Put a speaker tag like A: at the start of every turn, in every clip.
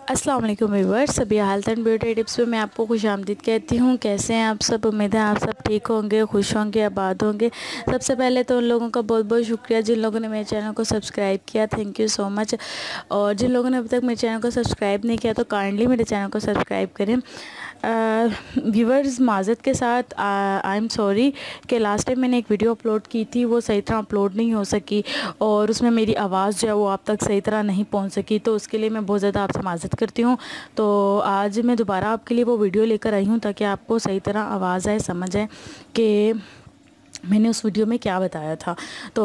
A: अस्सलाम वालेकुम व्यूअर्स, सभी हेल्थ एंड ब्यूटी टिप्स पे मैं आपको खुशामदीद कहती हूँ। कैसे हैं आप सब? उम्मीद है आप सब ठीक होंगे, खुश होंगे, आबाद होंगे। सबसे पहले तो उन लोगों का बहुत बहुत शुक्रिया जिन लोगों ने मेरे चैनल को सब्सक्राइब किया, थैंक यू सो मच। और जिन लोगों ने अभी तक मेरे चैनल को सब्सक्राइब नहीं किया तो काइंडली मेरे चैनल को सब्सक्राइब करें। व्यूअर्स, माज़रत के साथ आई एम सॉरी कि लास्ट टाइम मैंने एक वीडियो अपलोड की थी, वो सही तरह अपलोड नहीं हो सकी और उसमें मेरी आवाज़ जो है वो आप तक सही तरह नहीं पहुंच सकी, तो उसके लिए मैं बहुत ज़्यादा आपसे माज़रत करती हूँ। तो आज मैं दोबारा आपके लिए वो वीडियो लेकर आई हूँ ताकि आपको सही तरह आवाज़ आए, समझ आए कि मैंने उस वीडियो में क्या बताया था। तो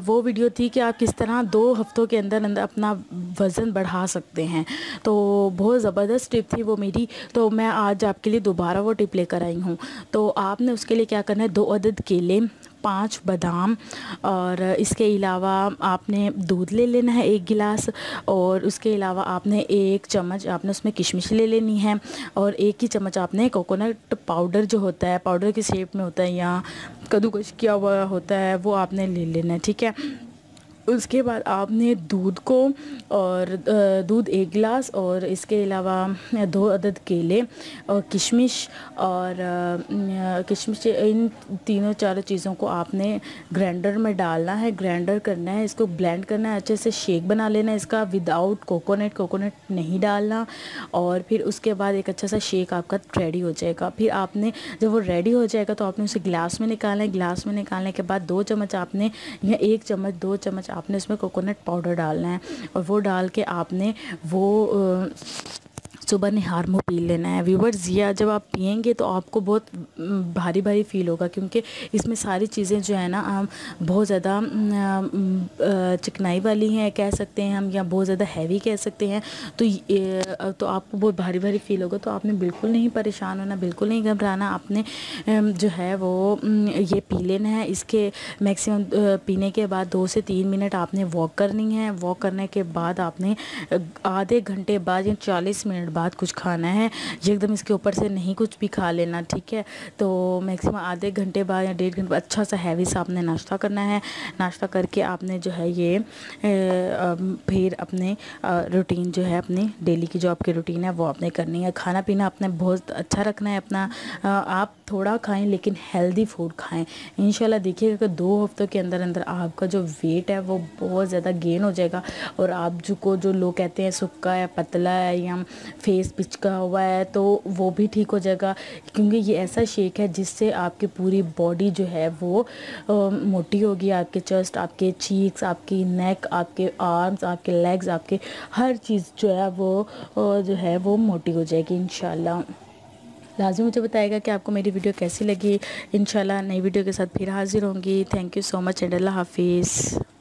A: वो वीडियो थी कि आप किस तरह 2 हफ्तों के अंदर अंदर अपना वज़न बढ़ा सकते हैं। तो बहुत ज़बरदस्त टिप थी वो मेरी, तो मैं आज आपके लिए दोबारा वो टिप लेकर आई हूँ। तो आपने उसके लिए क्या करना है, 2 अदद केले, 5 बादाम और इसके अलावा आपने दूध ले लेना है 1 गिलास, और उसके अलावा आपने 1 चम्मच आपने उसमें किशमिश ले लेनी है, और 1 ही चम्मच आपने कोकोनट पाउडर जो होता है, पाउडर की शेप में होता है या कद्दूकस किया हुआ होता है, वो आपने ले लेना है, ठीक है। उसके बाद आपने दूध को और दूध 1 गिलास और इसके अलावा 2 अदद केले और किशमिश और किशमिश, इन तीनों चारों चीज़ों को आपने ग्राइंडर में डालना है, ग्राइंडर करना है, इसको ब्लेंड करना है, अच्छे से शेक बना लेना है इसका, विदाउट कोकोनट नहीं डालना। और फिर उसके बाद एक अच्छा सा शेक आपका रेडी हो जाएगा। फिर आपने जब वो रेडी हो जाएगा तो आपने उसे गिलास में निकालना है। गिलास में निकालने के बाद 2 चम्मच आपने या 1 चम्मच 2 चम्मच आपने इसमें कोकोनट पाउडर डालना है, और वो डाल के आपने वो सुबह निहार मुँह पी लेना है। व्यूवर्स, ये जब आप पियेंगे तो आपको बहुत भारी भारी फील होगा, क्योंकि इसमें सारी चीज़ें जो है ना बहुत ज़्यादा चिकनाई वाली हैं कह सकते हैं हम, या बहुत ज़्यादा हैवी कह सकते हैं। तो आपको बहुत भारी भारी फील होगा। तो आपने बिल्कुल नहीं परेशान होना, बिल्कुल नहीं घबराना। आपने जो है वो ये पी लेना है। इसके मैक्सिमम पीने के बाद 2 से 3 मिनट आपने वॉक करनी है। वॉक करने के बाद आपने आधे घंटे बाद या 40 मिनट बाद कुछ खाना है। एकदम इसके ऊपर से नहीं कुछ भी खा लेना, ठीक है। तो मैक्सिमम आधे घंटे बाद या 1.5 घंटे बाद अच्छा सा हैवी सा आपने नाश्ता करना है। नाश्ता करके आपने जो है ये फिर अपने रूटीन जो है, अपनी डेली की जो आपकी रूटीन है वो आपने करनी है। खाना पीना अपने बहुत अच्छा रखना है अपना। आप थोड़ा खाएं लेकिन हेल्दी फूड खाएं। इंशाल्लाह देखिएगा कि 2 हफ्तों के अंदर अंदर आपका जो वेट है वो बहुत ज़्यादा गेन हो जाएगा, और आप जो लोग कहते हैं सूखा है, पतला है या फेस पिचका हुआ है, तो वो भी ठीक हो जाएगा। क्योंकि ये ऐसा शेक है जिससे आपकी पूरी बॉडी जो है वो मोटी होगी। आपके चेस्ट, आपके चीक्स, आपकी नेक, आपके आर्म्स, आपके लेग्स, आपके हर चीज़ जो है वो मोटी हो जाएगी इंशाल्लाह। लाज़िम मुझे बताएगा कि आपको मेरी वीडियो कैसी लगी। इंशाल्लाह नई वीडियो के साथ फिर हाज़िर होंगी। Thank you so much and अल्लाह हाफिज़।